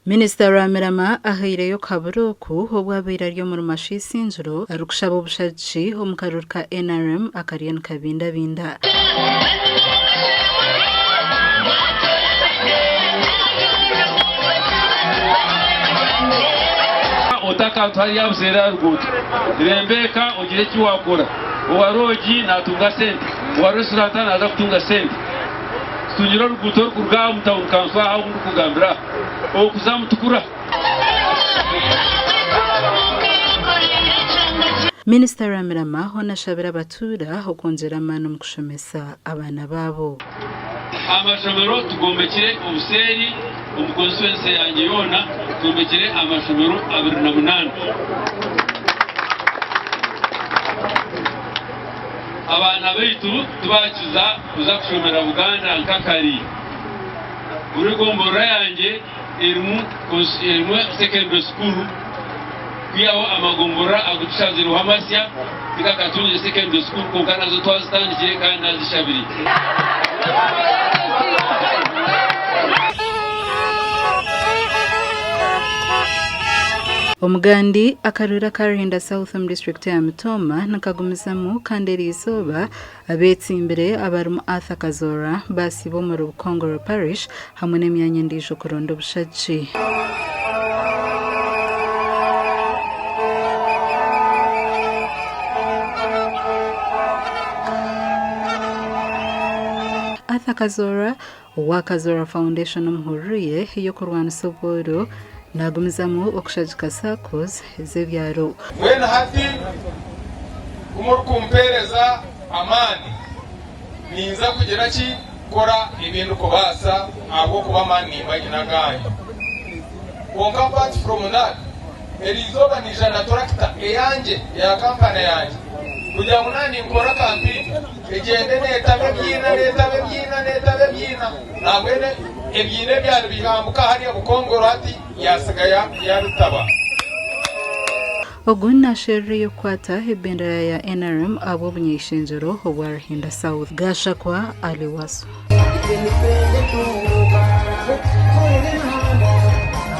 Minisita Rwamirama ahireyo kaburuku obwabira ryo mu Isingiro arukushaba obushaji omu karuru ka NRM akariyani kabindabinda. Otaka twari yabuzera rugutu rembeka ogire ki wakora owarogi natunga sente owa restaurant naza kutunga sente tunyiro rugutu kurga mutaun kanfa aho kugambira okuzamutukura. Minisita Rwamirama honashabira abatuura okonjera amaani omu kushomesa abaana baabo. Amashomero tugombekire obuseri omu constituency yange yona tugombekire amashomero 28. Abaana baitu tubakiza kuza kushomera Uganda nkakari. Buri gombora yange erimu secondary school kwiyaho amagombora agutushazira uhamasya bikakatunye secondary school konkana zo twazitandikire kandi nazishabiri. Omugandi akarura karinda Southern District ya Mitoma nakagumizamu kandi eriizooba abetsimbire abarimu Arthur Kazora basibo mu Rukongoro Parish hamwe n'emyanya endiijo kuronda obushaji. Arthur Kazora wa Kazora Foundation omuhurriye y'okurwanisa obworo nagumizamu okushajika SACCOs z'ebyaro. Mwena hati kumpereza amani ninza kugira ki kora ibintu kubasa abo kuba mani bagina ganye konka apart from that erizoba nijana tractor eyanje ya kampani yanje kugira ngo nani nkora campaign egende netabe byina nabwene ebyine byari bihambuka hariya Bukongoro hati yasigaya yarutaba. Oguna sherri yokwata ebendera ya NRM abo bunyeshingiro obwarahinda South gashakwa aliwaso.